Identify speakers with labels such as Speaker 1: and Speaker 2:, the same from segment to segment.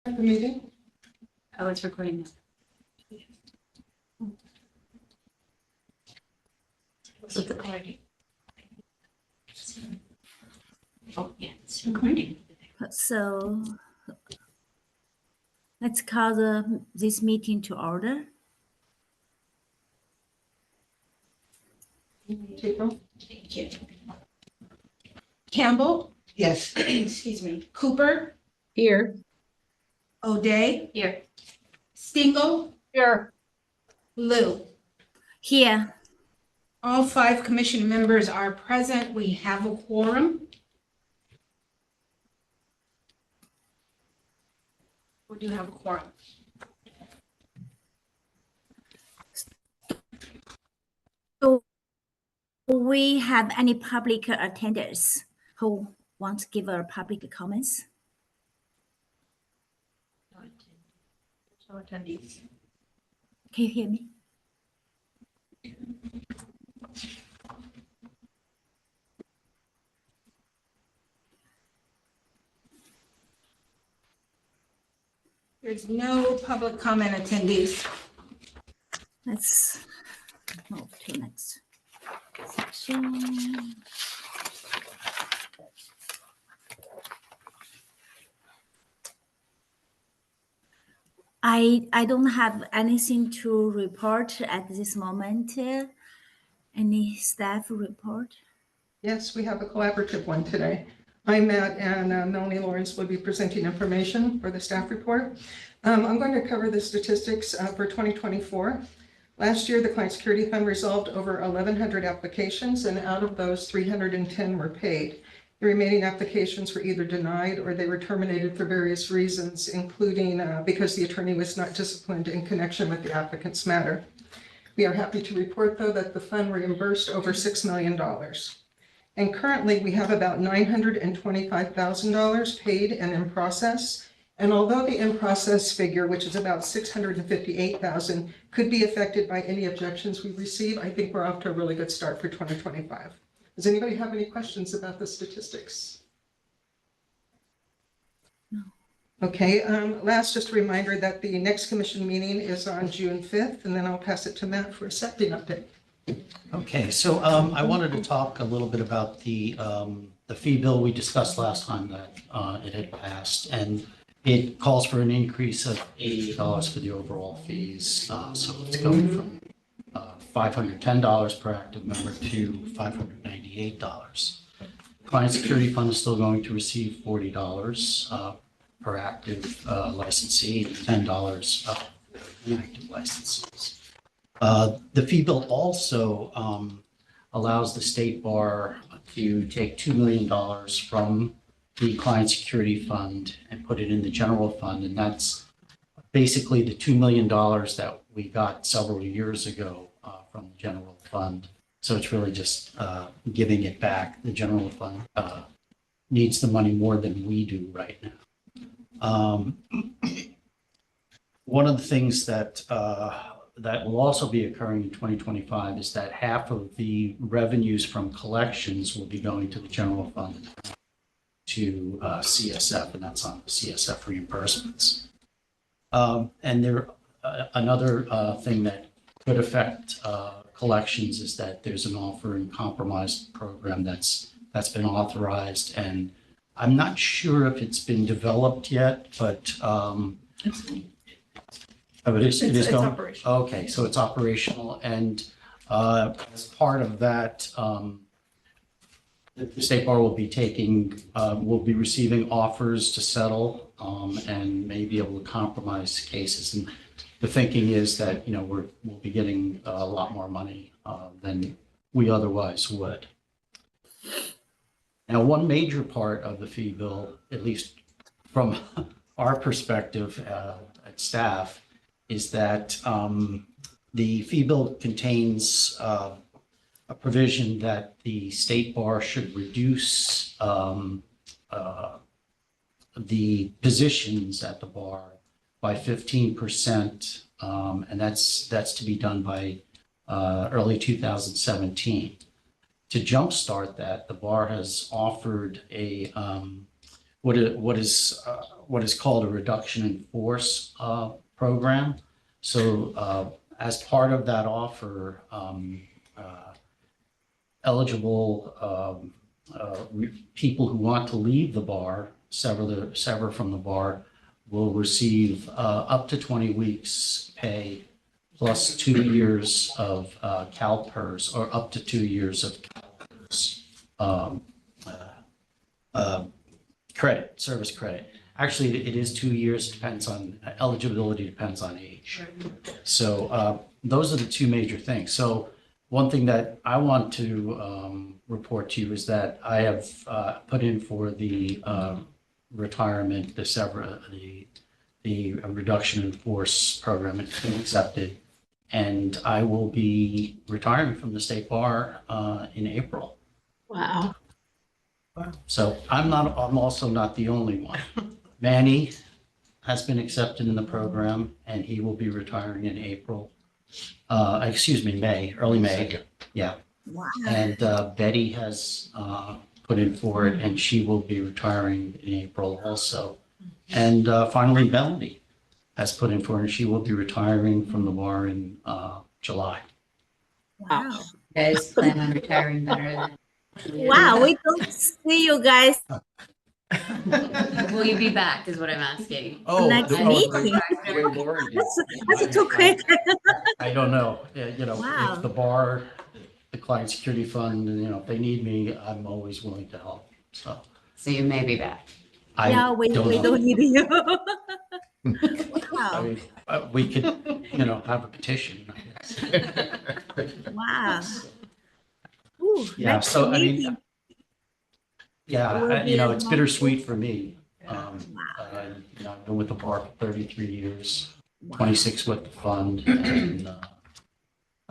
Speaker 1: The meeting?
Speaker 2: Oh, it's recording now. So the recording. Oh, yeah, it's recording.
Speaker 3: So let's call this meeting to order.
Speaker 1: April?
Speaker 2: Thank you. Campbell,
Speaker 1: Yes.
Speaker 2: excuse me, Cooper,
Speaker 4: Here.
Speaker 2: O'Day,
Speaker 4: Here.
Speaker 2: Stingle,
Speaker 4: Here.
Speaker 2: Lou.
Speaker 3: Here,
Speaker 2: All 5 commission members are present. We have a quorum. We do have a quorum.
Speaker 3: do we have any public attenders who want to give a public comments?
Speaker 2: No attendees.
Speaker 3: Can you hear me?
Speaker 2: There's no public comment attendees.
Speaker 3: Let's move to next section. I don't have anything to report at this moment. Any staff report?
Speaker 1: Yes, we have a collaborative one today. I'm Matt and Melanie Lawrence will be presenting information for the staff report. I'm going to cover the statistics for 2024. Last year, the Client Security Fund resolved over 1,100 applications, and out of those, 310 were paid. The remaining applications were either denied or they were terminated for various reasons, including because the attorney was not disciplined in connection with the applicant's matter. We are happy to report, though, that the fund reimbursed over $6 million. And currently, we have about $925,000 paid and in process. And although the in-process figure, which is about $658,000, could be affected by any objections we receive, I think we're off to a really good start for 2025. Does anybody have any questions about the statistics?
Speaker 3: No.
Speaker 1: Okay, last, just a reminder that the next commission meeting is on June 5th, and then I'll pass it to Matt for a setting update.
Speaker 5: Okay, so I wanted to talk a little bit about the fee bill we discussed last time that it had passed, and it calls for an increase of $88 for the overall fees. So it's going from $510 per active member to $598. Client Security Fund is still going to receive $40 per active licensee, and $10 for inactive licensees. The fee bill also allows the state bar to take $2 million from the Client Security Fund and put it in the general fund. And that's basically the $2 million that we got several years ago from the general fund. So it's really just giving it back. The general fund needs the money more than we do right now. One of the things that will also be occurring in 2025 is that half of the revenues from collections will be going to the general fund to CSF, and that's on CSF reimbursements. And another thing that could affect collections is that there's an offer and compromise program that's been authorized, and I'm not sure if it's been developed yet, but oh, it is going.
Speaker 2: Operational.
Speaker 5: Okay, so it's operational, and as part of that, the state bar will be receiving offers to settle and may be able to compromise cases. And the thinking is that we'll be getting a lot more money than we otherwise would. Now, one major part of the fee bill, at least from our perspective at staff, is that the fee bill contains a provision that the state bar should reduce the positions at the bar by 15%, and that's to be done by early 2017. To jumpstart that, the bar has offered a what is called a reduction in force program. So as part of that offer, eligible people who want to leave the bar, sever from the bar, will receive up to 20 weeks pay plus 2 years of CalPERS, or up to 2 years of CalPERS credit, service credit. Actually, it is 2 years, depends on eligibility, depends on age. So those are the two major things. So one thing that I want to report to you is that I have put in for the retirement, the reduction in force program. It's been accepted, and I will be retiring from the state bar in April.
Speaker 4: Wow.
Speaker 5: So I'm also not the only one. Manny has been accepted in the program, and he will be retiring in April. May, early May. Yeah.
Speaker 3: Wow.
Speaker 5: And Betty has put in for it, and she will be retiring in April also. And finally, Melanie has put in for it, and she will be retiring from the bar in July.
Speaker 3: Wow.
Speaker 6: You guys plan on retiring better than.
Speaker 3: Wow, we don't see you guys
Speaker 6: Will you be back is what I'm asking.
Speaker 3: next meeting. That's too quick.
Speaker 5: I don't know.
Speaker 3: Wow.
Speaker 5: If the bar, the client security fund, if they need me, I'm always willing to help. So
Speaker 6: So you may be back.
Speaker 3: Yeah, we
Speaker 5: know.
Speaker 3: don't need you.
Speaker 5: I
Speaker 3: Wow.
Speaker 5: mean, we could, have a petition.
Speaker 3: Wow. Ooh,
Speaker 5: Yeah,
Speaker 3: next
Speaker 5: so I mean,
Speaker 3: meeting.
Speaker 5: yeah,
Speaker 3: Will be a
Speaker 5: it's
Speaker 3: long
Speaker 5: bittersweet for me.
Speaker 3: Wow.
Speaker 5: I've been with the bar for 33 years, 26 with the fund, and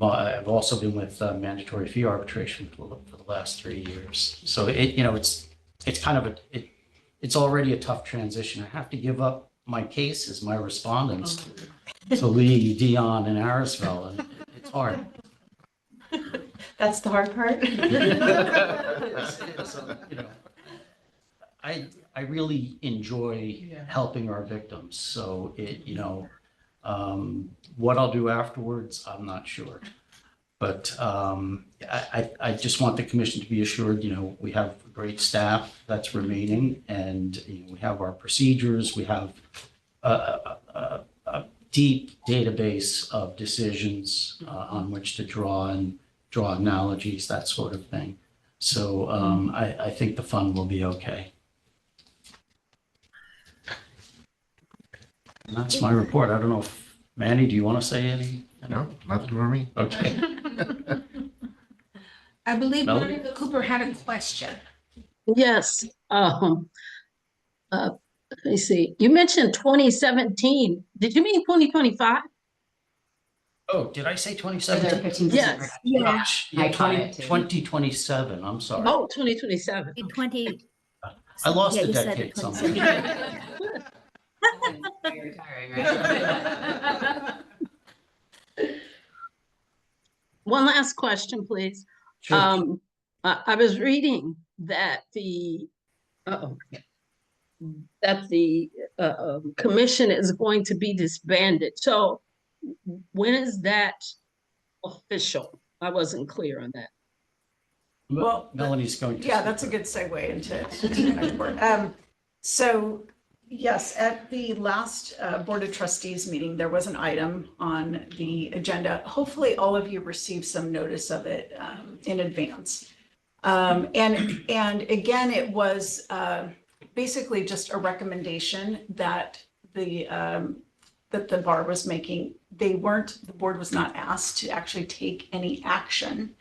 Speaker 5: I've also been with mandatory fee arbitration for the last 3 years. So it's kind of it's already a tough transition. I have to give up my cases, my respondents, to Lee, Dion, and Arisville, and it's hard.
Speaker 7: That's the hard part.
Speaker 5: I really enjoy helping our victims. So what I'll do afterwards, I'm not sure. But I just want the commission to be assured, we have great staff that's remaining, and we have our procedures. We have a deep database of decisions on which to draw analogies, that sort of thing. So I think the fund will be okay. And that's my report. I don't know if, Manny, do you want to say anything?
Speaker 8: No, nothing for me.
Speaker 5: Okay.
Speaker 2: I believe
Speaker 5: Melody?
Speaker 2: Monica Cooper had a question.
Speaker 4: Yes. Let me see. You mentioned 2017. Did you mean 2025?
Speaker 5: Oh, did I say
Speaker 6: So they're
Speaker 5: 2017?
Speaker 6: 15%
Speaker 4: Yes.
Speaker 6: reduction.
Speaker 3: Yeah,
Speaker 6: I caught it too.
Speaker 5: 2027, I'm sorry.
Speaker 4: Oh, 2027.
Speaker 3: 20.
Speaker 5: I lost
Speaker 3: Yeah,
Speaker 5: a
Speaker 3: you said
Speaker 5: decade
Speaker 3: 27.
Speaker 5: somewhere.
Speaker 6: You're retiring, right?
Speaker 4: One last question, please.
Speaker 5: Sure.
Speaker 4: I was reading that the commission is going to be disbanded. So when is that official? I wasn't clear on that.
Speaker 7: Well,
Speaker 5: Melanie's going to.
Speaker 7: Yeah, that's a good segue into my report. So yes, at the last Board of Trustees meeting, there was an item on the agenda. Hopefully all of you received some notice of it in advance. And again, it was basically just a recommendation that the bar was making. The board was not asked to actually take any action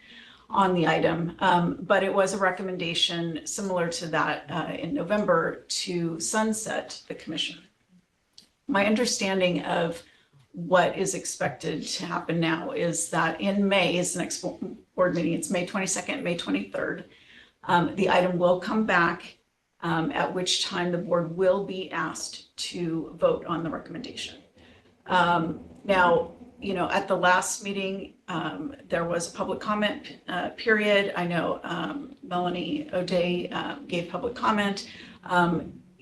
Speaker 7: on the item, but it was a recommendation similar to that in November to sunset the commission. My understanding of what is expected to happen now is that in May is the next board meeting. It's May 22nd, May 23rd. The item will come back, at which time the board will be asked to vote on the recommendation. Now, at the last meeting, there was a public comment period. I know Melanie O'Day gave public comment.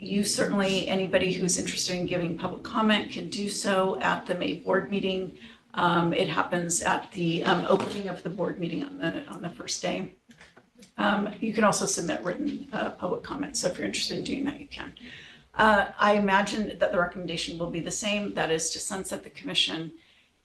Speaker 7: You certainly, anybody who's interested in giving public comment can do so at the May board meeting. It happens at the opening of the board meeting on the first day. You can also submit written public comments. So if you're interested in doing that, you can. I imagine that the recommendation will be the same. That is to sunset the commission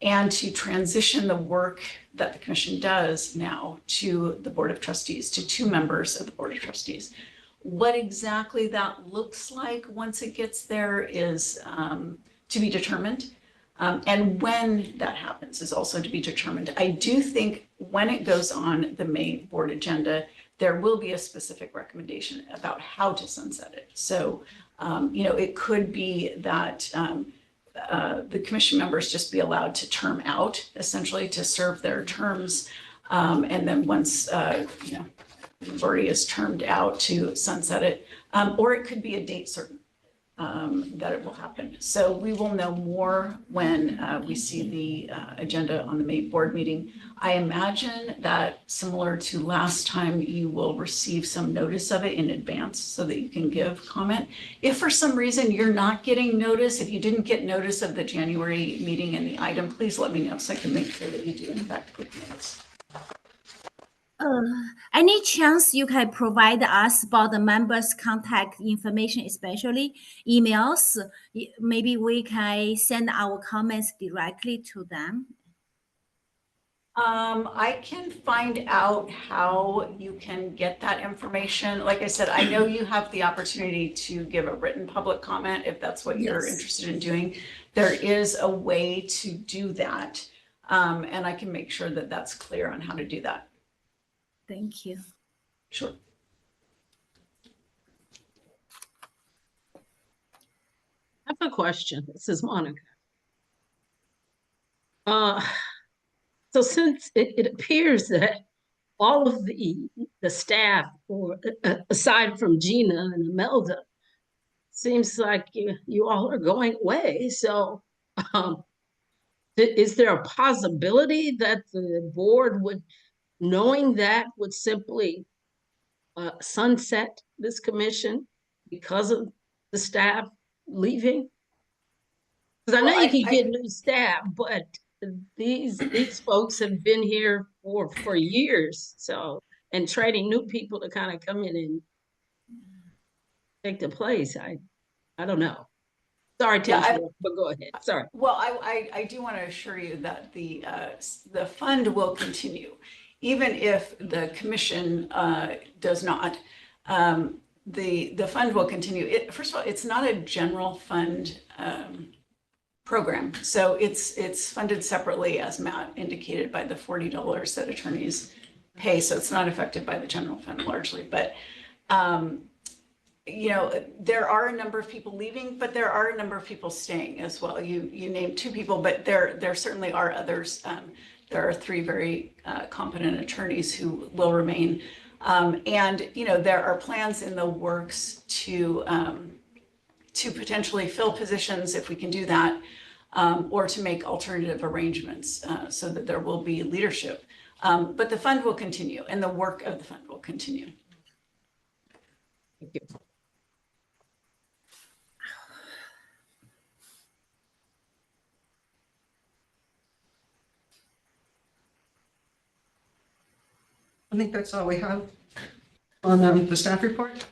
Speaker 7: and to transition the work that the commission does now to the Board of Trustees, to 2 members of the Board of Trustees. What exactly that looks like once it gets there is to be determined. And when that happens is also to be determined. I do think when it goes on the May board agenda, there will be a specific recommendation about how to sunset it. So, it could be that the commission members just be allowed to term out, essentially to serve their terms. And then once, the majority is termed out, to sunset it. Or it could be a date certain that it will happen. So we will know more when we see the agenda on the May board meeting. I imagine that similar to last time, you will receive some notice of it in advance so that you can give comment. If for some reason you're not getting notice, if you didn't get notice of the January meeting and the item, please let me know so I can make sure that you do in fact get notice.
Speaker 3: Any chance you can provide us about the members' contact information, especially emails? Maybe we can send our comments directly to them.
Speaker 7: I can find out how you can get that information. Like I said, I know you have the opportunity to give a written public comment if that's what you're
Speaker 3: Yes.
Speaker 7: interested in doing. There is a way to do that. And I can make sure that that's clear on how to do that.
Speaker 3: Thank you.
Speaker 7: Sure.
Speaker 4: I have a question. This is Monica. So since it appears that all of the staff, or aside from Gina and Imelda, seems like you all are going away. So is there a possibility that the board would, knowing that, would simply sunset this commission because of the staff leaving? Because I know you can get new staff, but these folks have been here for years, so, and training new people to kind of come in and take the place. I don't know. Sorry to interrupt, but go ahead. Sorry.
Speaker 7: Well, I do want to assure you that the fund will continue, even if the commission does not. The fund will continue. First of all, it's not a general fund program, so it's funded separately, as Matt indicated, by the $40 that attorneys pay. So it's not affected by the general fund largely, but. There are a number of people leaving, but there are a number of people staying as well. You named 2 people, but there certainly are others. There are 3 very competent attorneys who will remain. And there are plans in the works to potentially fill positions if we can do that, or to make alternative arrangements so that there will be leadership. But the fund will continue, and the work of the fund will continue.
Speaker 4: Thank you.
Speaker 1: I think that's all we have on the staff report.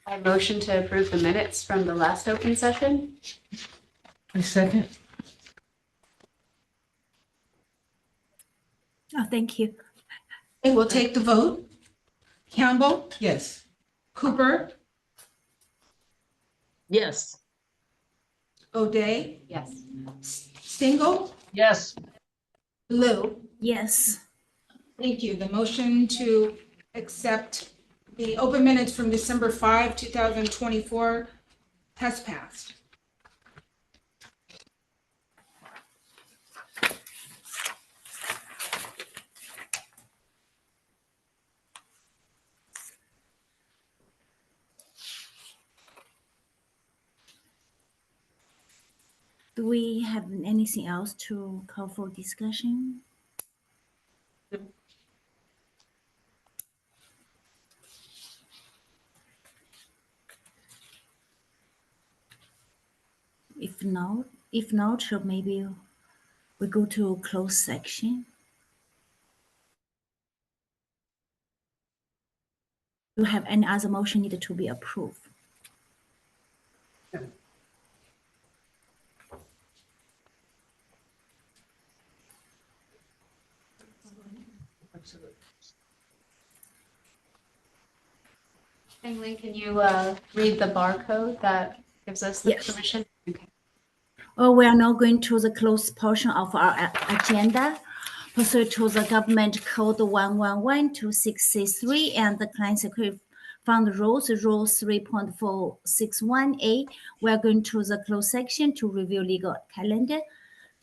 Speaker 6: I motion to approve the minutes from the last open session.
Speaker 1: I second.
Speaker 3: Oh, thank you.
Speaker 2: Okay, we'll take the vote. Campbell,
Speaker 1: Yes.
Speaker 2: Cooper,
Speaker 4: Yes.
Speaker 2: O'Day,
Speaker 6: Yes.
Speaker 2: Stingle,
Speaker 4: Yes.
Speaker 2: Lou.
Speaker 3: Yes.
Speaker 2: Thank you. The motion to accept the open minutes from December 5, 2024 has passed.
Speaker 3: Do we have anything else to call for discussion? If not, so maybe we go to closed section. Do you have any other motion needed to be approved?
Speaker 6: Lee, can you read the barcode that gives us the
Speaker 3: Yes.
Speaker 6: permission? Okay.
Speaker 3: We are now going to the closed portion of our agenda. Pursuant to the government code 1112663 and the Client Security Fund rules, rule 3.461A, we are going to the closed section to review legal calendar.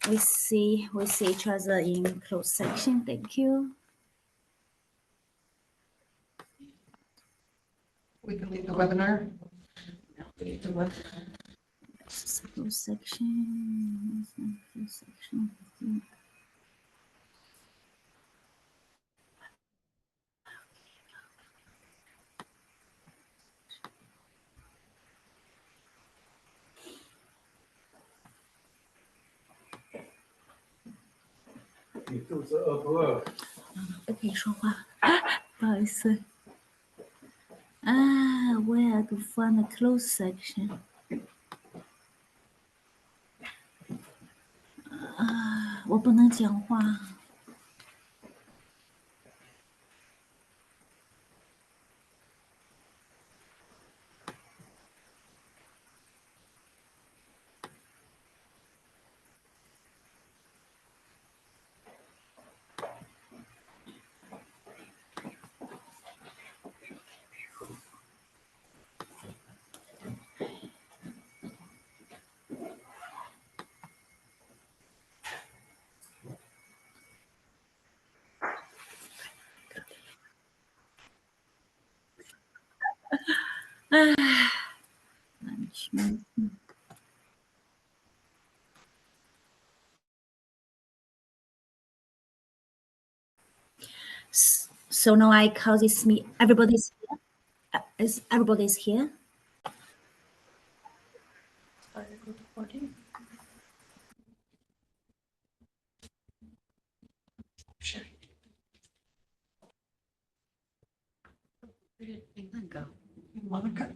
Speaker 3: We see each other in closed section. Thank you.
Speaker 1: We can leave the webinar.
Speaker 3: Closed section. Closed section.
Speaker 8: 你肚子饿不饿？
Speaker 3: 不可以说话，不好意思。Where to find the closed section? 我不能讲话。So now I call this meeting. Everybody's here. Everybody's here.
Speaker 6: Where did England go?
Speaker 1: Monica.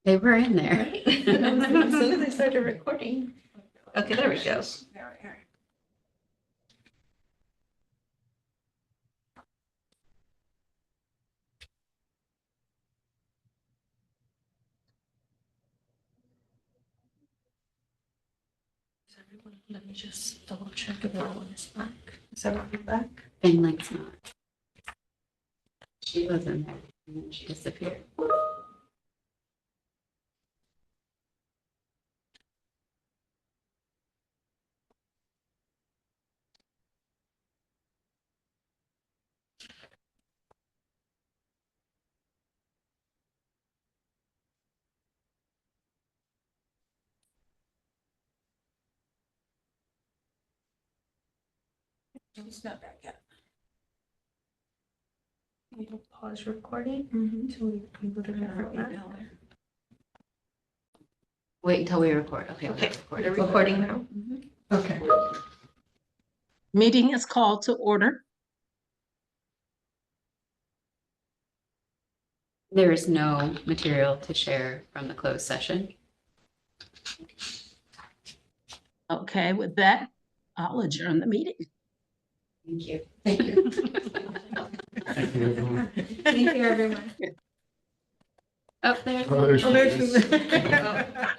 Speaker 6: They were in there.
Speaker 9: As soon as I started recording. Okay, there we go. Let me just double check if everyone is back. Is everyone back?
Speaker 6: England's not. She was in there and then she disappeared.
Speaker 9: It's not back yet. We will pause recording until we look at her email.
Speaker 6: Wait until we record. Okay.
Speaker 9: Okay,
Speaker 6: We're
Speaker 9: recording now.
Speaker 1: Okay.
Speaker 4: Meeting is called to order.
Speaker 6: There is no material to share from the closed session.
Speaker 4: Okay, with that, I'll adjourn the meeting.
Speaker 6: Thank you.
Speaker 1: Thank you.
Speaker 5: Thank you, everyone.
Speaker 2: Thank you, everyone.
Speaker 6: Oh, there's.
Speaker 8: Oh, there's-
Speaker 1: Oh, there's-